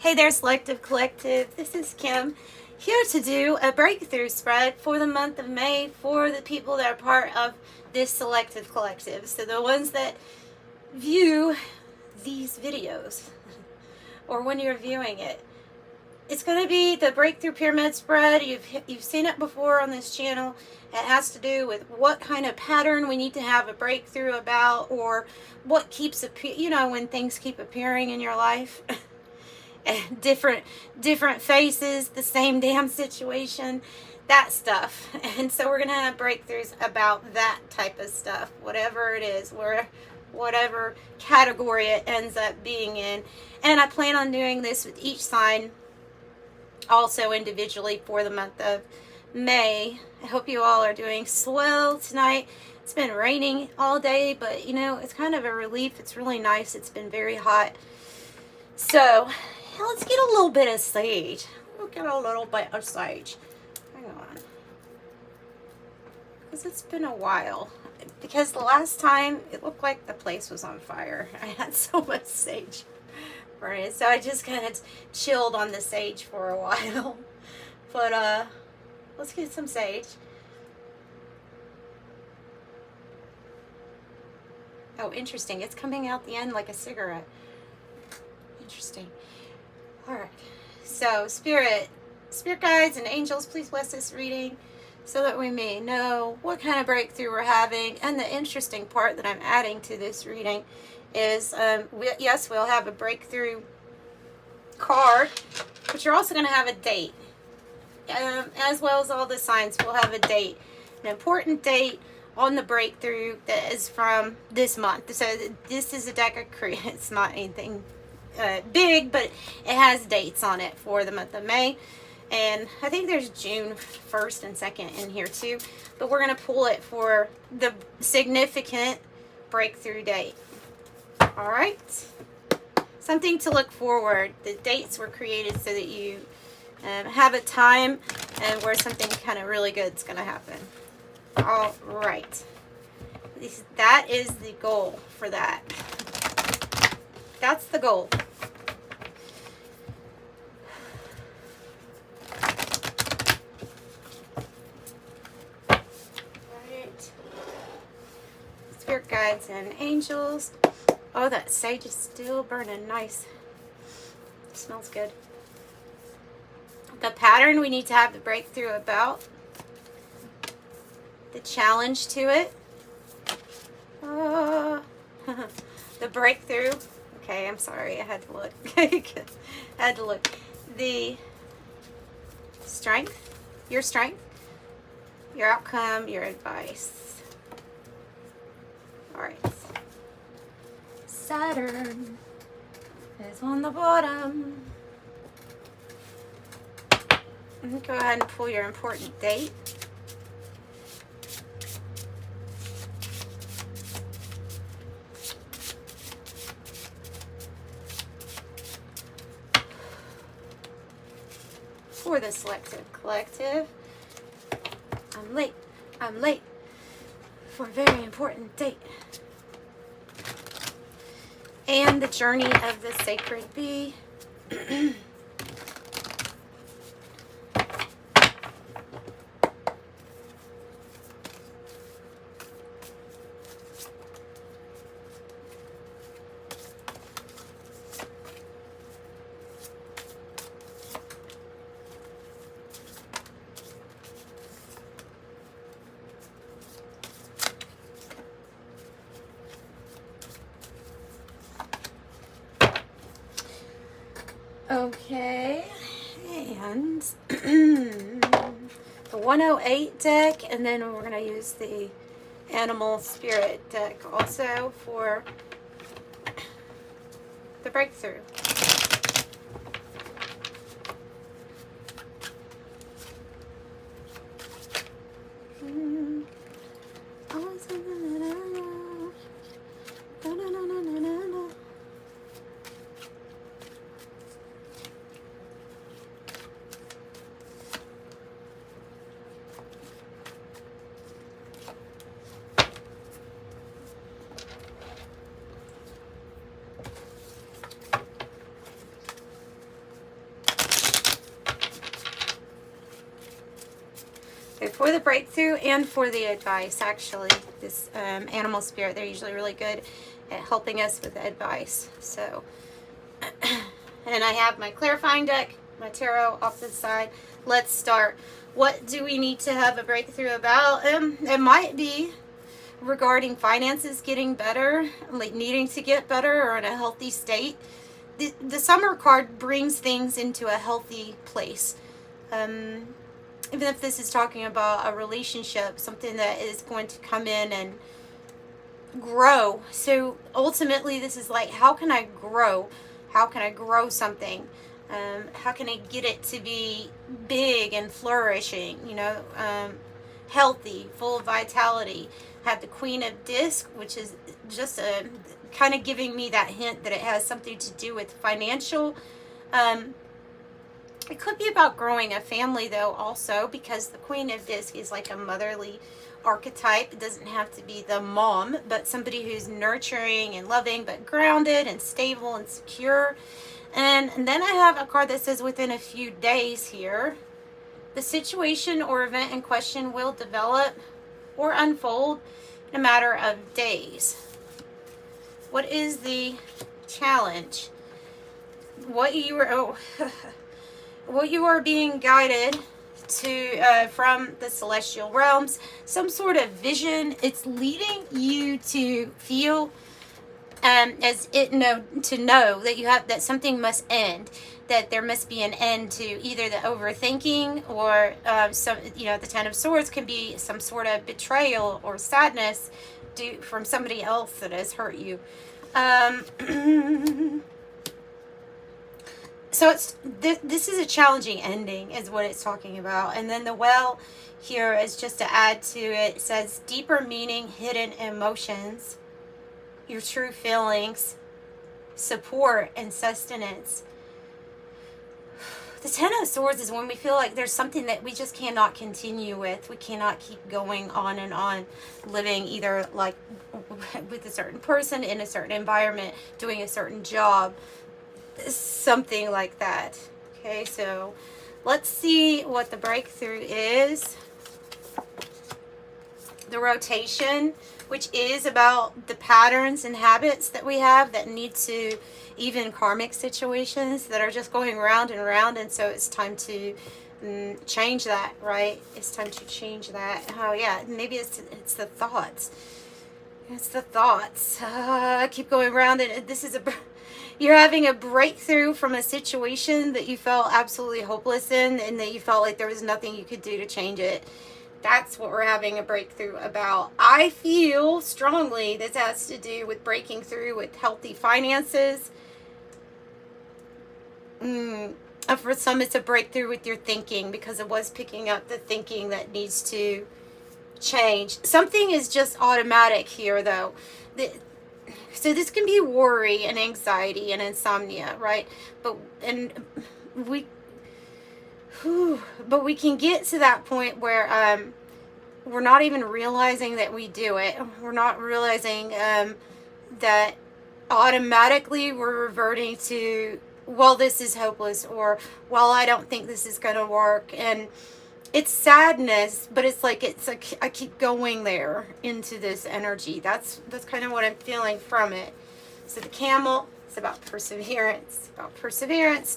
Hey there, Selective Collective. This is Kim, here to do a breakthrough spread for the month of May for the people that are part of this Selective Collective. So the ones that view these videos, or when you're viewing it, it's going to be the breakthrough pyramid spread. You've seen it before on this channel. It has to do with what kind of pattern we need to have a breakthrough about, or what keeps when things keep appearing in your life. different faces, the same damn situation, that stuff. And so we're gonna have breakthroughs about that type of stuff, whatever it is, whatever category it ends up being in. And I plan on doing this with each sign also individually for the month of May. I hope you all are doing swell tonight. It's been raining all day, but it's kind of a relief. It's really nice. It's been very hot. So let's get a little bit of sage. We'll get a little bit of sage. Hang on. Because it's been a while. Because the last time, it looked like the place was on fire. I had so much sage burning. So I just kind of chilled on the sage for a while. But, let's get some sage. Oh, interesting. It's coming out the end like a cigarette. Interesting. Alright, so spirit guides and angels, please bless this reading so that we may know what kind of breakthrough we're having. And the interesting part that I'm adding to this reading is, yes, we'll have a breakthrough card, but you're also going to have a date. As well as all the signs, we'll have a date, an important date on the breakthrough that is from this month. So this is a deck of cards. It's not anything big, but it has dates on it for the month of May. And I think there's June 1st and 2nd in here too, but we're going to pull it for the significant breakthrough date. All right, something to look forward. The dates were created so that you have a time and where something kind of really good is going to happen. All right, that is the goal for that. That's the goal. Right. Spirit guides and angels. Oh, that sage is still burning nice. It smells good. The pattern we need to have the breakthrough about. The challenge to it. The breakthrough. Okay, I'm sorry. I had to look. I had to look. The strength, your outcome, your advice. All right. Saturn is on the bottom. Go ahead and pull your important date. For the Selective Collective. I'm late for a very important date. And the journey of the sacred bee. Okay, and the 108 deck, and then we're going to use the animal spirit deck also for the breakthrough. for the breakthrough and for the advice, actually. This animal spirit, they're usually really good at helping us with advice. So, and I have my clarifying deck, my tarot off to the side. Let's start. What do we need to have a breakthrough about? It might be regarding finances getting better, like needing to get better or in a healthy state. The Summer card brings things into a healthy place. Even if this is talking about a relationship, something that is going to come in and grow. So ultimately this is like, how can I grow? How can I grow something? How can I get it to be big and flourishing, you know, healthy, full of vitality? Have the Queen of Disc, which is just a kind of giving me that hint that it has something to do with financial. It could be about growing a family though also, because the Queen of Disc is like a motherly archetype. It doesn't have to be the mom, but somebody who's nurturing and loving, but grounded and stable and secure. And then I have a card that says within a few days here, the situation or event in question will develop or unfold in a matter of days. What is the challenge? What you are being guided to from the celestial realms, some sort of vision. It's leading you to feel to know that you have, that something must end, that there must be an end to either the overthinking or some, you know, the Ten of Swords can be some sort of betrayal or sadness from somebody else that has hurt you. So it's this is a challenging ending is what it's talking about. And then the well here is just to add to it. It says deeper meaning, hidden emotions, your true feelings, support, and sustenance. The Ten of Swords is when we feel like there's something that we just cannot continue with. We cannot keep going on and on, living either like with a certain person, in a certain environment, doing a certain job, something like that. Okay, so let's see what the breakthrough is. The rotation, which is about the patterns and habits that we have that need to, even karmic situations that are just going round and round, and so it's time to change that, right? It's time to change that. Oh yeah, maybe it's the thoughts. It's the thoughts. Keep going around, and this is you're having a breakthrough from a situation that you felt absolutely hopeless in, and that you felt like there was nothing you could do to change it. That's what we're having a breakthrough about. I feel strongly this has to do with breaking through with healthy finances. For some, it's a breakthrough with your thinking, because it was picking up the thinking that needs to change. Something is just automatic here, though. So this can be worry and anxiety and insomnia, right? But we can get to that point where we're not even realizing that we do it. We're not realizing that automatically we're reverting to, well, this is hopeless, or, well, I don't think this is going to work. And it's sadness, but it's like I keep going there into this energy. That's kind of what I'm feeling from it. So the camel is about perseverance,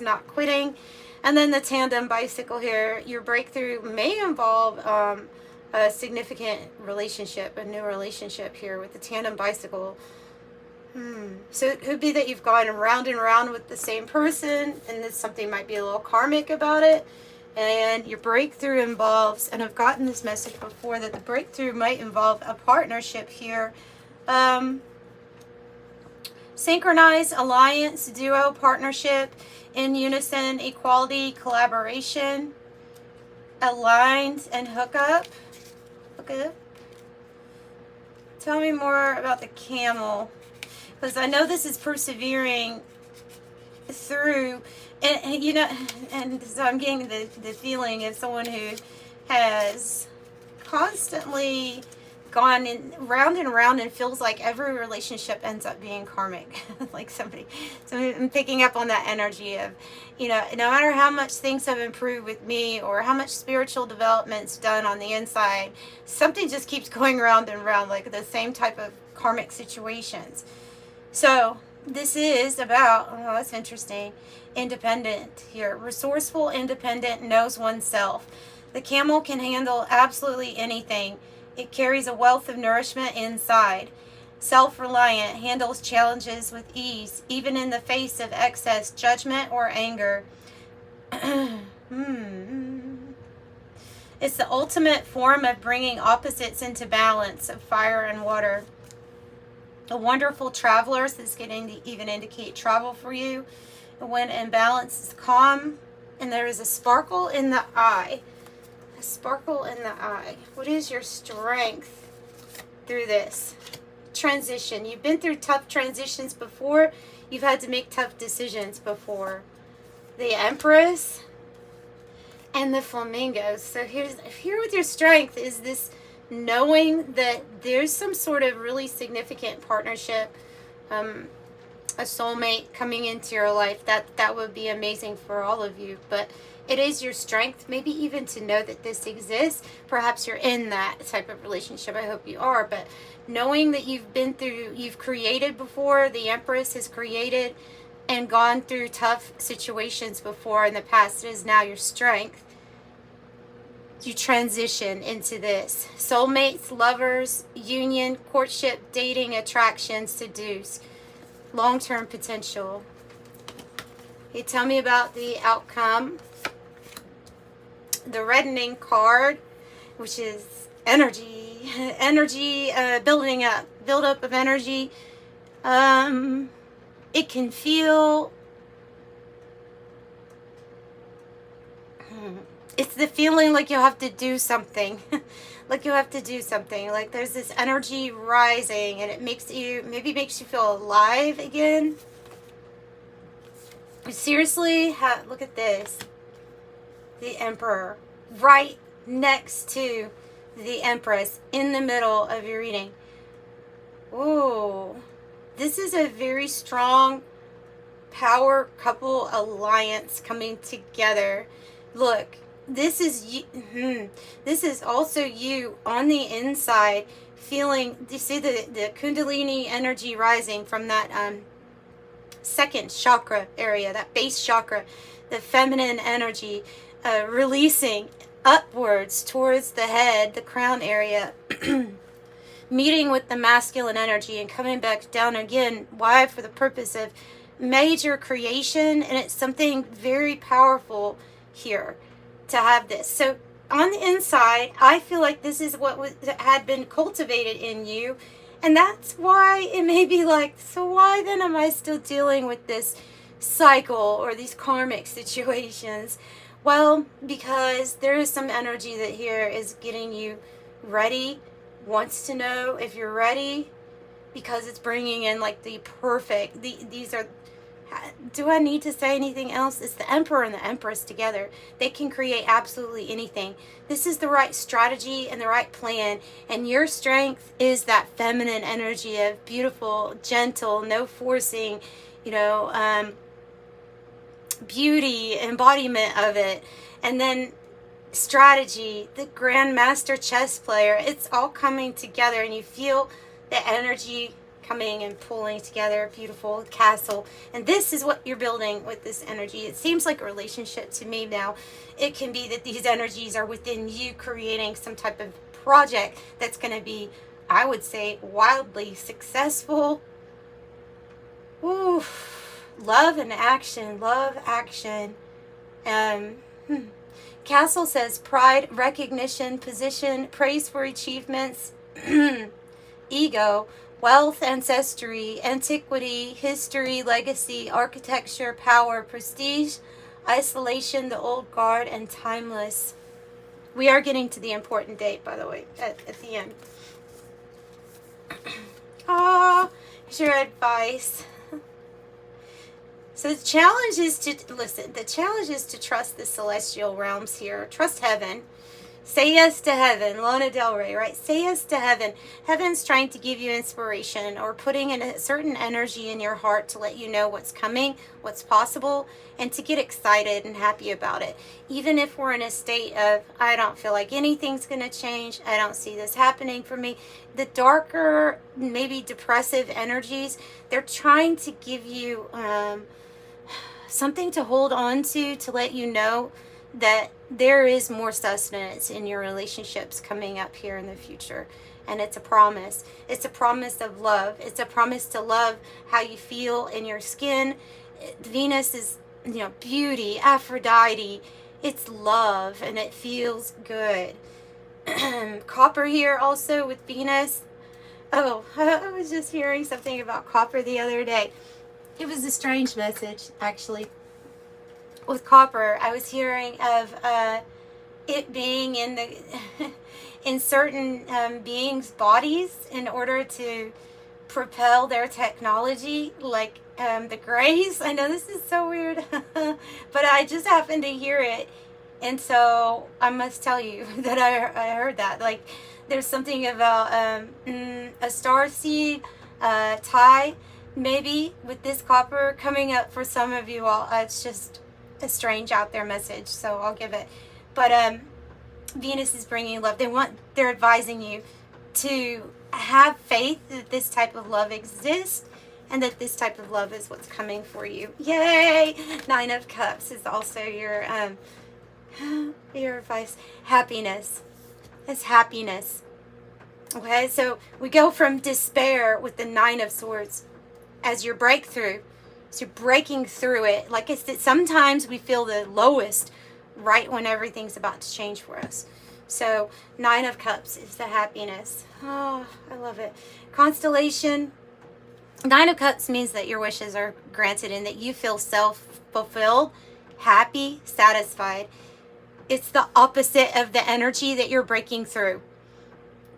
not quitting. And then the tandem bicycle here, your breakthrough may involve a significant relationship, a new relationship here with the tandem bicycle. So it could be that you've gone around and around with the same person, and that something might be a little karmic about it. And your breakthrough involves, and I've gotten this message before, that the breakthrough might involve a partnership here. Synchronized, alliance, duo, partnership, in unison, equality, collaboration, aligned, and hook up. Tell me more about the camel, because I know this is persevering through, and you know, and so I'm getting the feeling of someone who has constantly gone in round and round, and feels like every relationship ends up being karmic. Like somebody, so I'm picking up on that energy of, you know, no matter how much things have improved with me or how much spiritual development's done on the inside, something just keeps going round and round, like the same type of karmic situations. So this is about, oh, that's interesting, independent here. Resourceful, independent, knows oneself. The camel can handle absolutely anything. It carries a wealth of nourishment inside. Self-reliant, handles challenges with ease, even in the face of excess judgment or anger. It's the ultimate form of bringing opposites into balance, of fire and water. A wonderful traveler, so this can even indicate travel for you. When in balance, is calm, and there is a sparkle in the eye. A sparkle in the eye. What is your strength through this transition? You've been through tough transitions before. You've had to make tough decisions before. The Empress and the Flamingos. So here with your strength is this knowing that there's some sort of really significant partnership, a soulmate coming into your life. That would be amazing for all of you. But it is your strength, maybe even to know that this exists. Perhaps you're in that type of relationship. I hope you are. But knowing that you've been through, you've created before. The Empress has created and gone through tough situations before in the past. It is now your strength. You transition into this. Soulmates, lovers, union, courtship, dating, attraction, seduce. Long-term potential. Okay, tell me about the outcome. The reddening card, which is energy. Energy, building up. Build up of energy. It can feel... It's the feeling like you have to do something. Like you have to do something. Like there's this energy rising, and it makes you, maybe makes you feel alive again. Seriously, look at this. The Emperor. Right next to the Empress. In the middle of your reading. Ooh. This is a very strong power couple alliance coming together. Look. This is you. This is also you on the inside, feeling. Do you see the Kundalini energy rising from that second chakra area, that base chakra, the feminine energy, releasing upwards towards the head, the crown area, meeting with the masculine energy and coming back down again. Why? For the purpose of major creation, and it's something very powerful here. To have this. So on the inside, I feel like this is what had been cultivated in you, and that's why it may be like, so why then am I still dealing with this cycle or these karmic situations? Well, because there is some energy that here is getting you ready, wants to know if you're ready, because it's bringing in like the perfect, these are, do I need to say anything else? It's the Emperor and the Empress together. They can create absolutely anything. This is the right strategy and the right plan. And your strength is that feminine energy of beautiful, gentle, no forcing, you know, beauty, embodiment of it. And then strategy, the grandmaster chess player. It's all coming together, and you feel the energy coming and pulling together. Beautiful castle. And this is what you're building with this energy. It seems like a relationship to me now. It can be that these energies are within you, creating some type of project that's going to be, I would say, wildly successful. Ooh, love and action. Love, action. Castle says pride, recognition, position, praise for achievements, ego, wealth, ancestry, antiquity, history, legacy, architecture, power, prestige, isolation, the old guard, and timeless. We are getting to the important date, by the way, at the end. Ah, here's your advice. So the challenge is to, listen, the challenge is to trust the celestial realms here. Trust heaven. Say yes to heaven. Lana Del Rey, right? Say yes to heaven. Heaven's trying to give you inspiration or putting in a certain energy in your heart to let you know what's coming, what's possible, and to get excited and happy about it. Even if we're in a state of, I don't feel like anything's going to change. I don't see this happening for me. The darker, maybe depressive energies, they're trying to give you something to hold on to let you know that there is more sustenance in your relationships coming up here in the future. And it's a promise. It's a promise of love. It's a promise to love how you feel in your skin. Venus is, beauty, Aphrodite. It's love, and it feels good. Copper here also with Venus. Oh, I was just hearing something about copper the other day. It was a strange message, actually. With copper, I was hearing of it being in the in certain beings' bodies in order to propel their technology, like the Greys. I know this is so weird, but I just happened to hear it, and so I must tell you that I heard that. Like, there's something about a star seed tie, maybe, with this copper coming up for some of you all. It's just a strange out there message, so I'll give it. But Venus is bringing love. They're advising you to have faith that this type of love exists and that this type of love is what's coming for you. Yay! 9 of Cups is also your advice. Happiness. It's happiness. Okay, so we go from despair with the 9 of Swords as your breakthrough. So you're breaking through it. Like I said, sometimes we feel the lowest right when everything's about to change for us. So 9 of Cups is the happiness. Oh, I love it. Constellation. 9 of Cups means that your wishes are granted and that you feel self-fulfilled, happy, satisfied. It's the opposite of the energy that you're breaking through.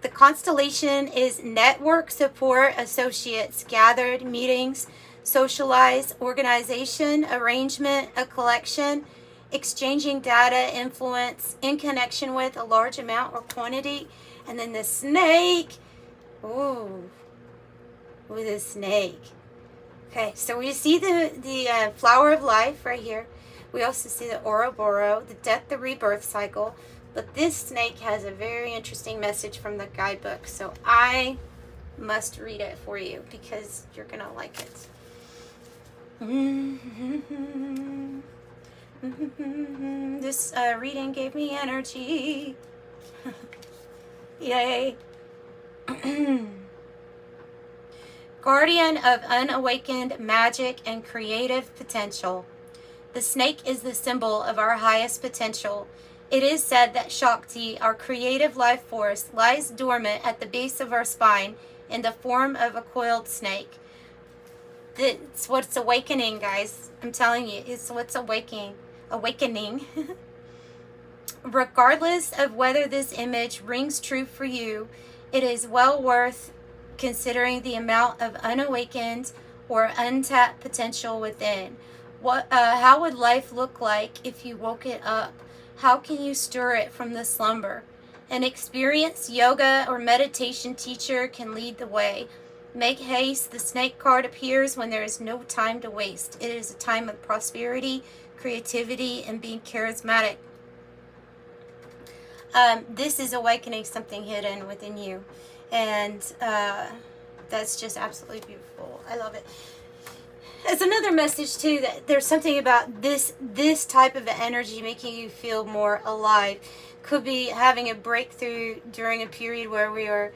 The constellation is network support, associates, gathered, meetings, socialize, organization, arrangement, a collection, exchanging data, influence, in connection with a large amount or quantity. And then the snake. Ooh, with a snake. Okay, so we see the flower of life right here. We also see the Ouroboros, the death, the rebirth cycle. But this snake has a very interesting message from the guidebook. So I must read it for you because you're going to like it. This reading gave me energy. Yay. Guardian of unawakened magic and creative potential. The snake is the symbol of our highest potential. It is said that Shakti, our creative life force, lies dormant at the base of our spine in the form of a coiled snake. It's what's awakening, guys. I'm telling you, it's what's awakening. Regardless of whether this image rings true for you, it is well worth considering the amount of unawakened or untapped potential within. How would life look like if you woke it up? How can you stir it from the slumber? An experienced yoga or meditation teacher can lead the way. Make haste. The snake card appears when there is no time to waste. It is a time of prosperity, creativity, and being charismatic. This is awakening something hidden within you. And that's just absolutely beautiful. I love it. It's another message too that there's something about this type of energy making you feel more alive. Could be having a breakthrough during a period where we are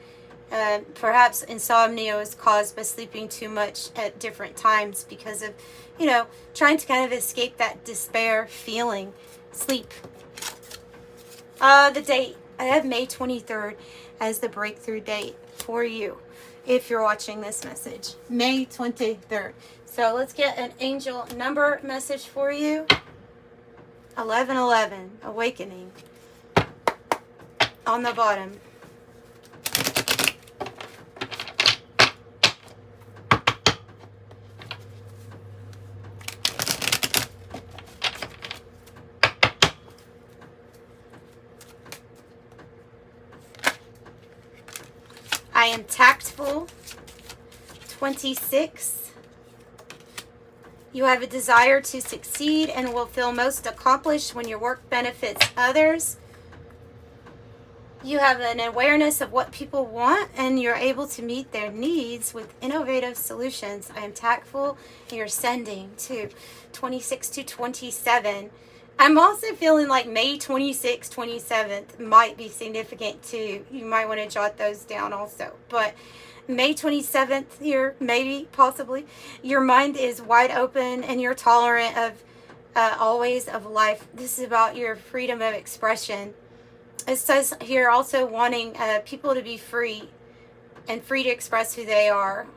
perhaps insomnia is caused by sleeping too much at different times because of, trying to kind of escape that despair feeling. Sleep. The date. I have May 23rd as the breakthrough date for you if you're watching this message. May 23rd. So let's get an angel number message for you. 1111, awakening. On the bottom. am tactful. 26. You have a desire to succeed and will feel most accomplished when your work benefits others. You have an awareness of what people want and you're able to meet their needs with innovative solutions. I am tactful. And you're sending to 26 to 27. I'm also feeling like May 26th, 27th might be significant too. You might want to jot those down also. But May 27th here, maybe, possibly, your mind is wide open and you're tolerant of always of life. This is about your freedom of expression. It says here also wanting people to be free and free to express who they are.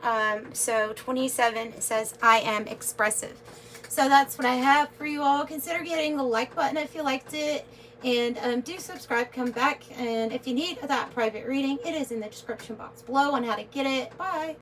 So 27, it says, I am expressive. So that's what I have for you all. Consider hitting the like button if you liked it. And do subscribe, come back. And if you need that private reading, it is in the description box below on how to get it. Bye.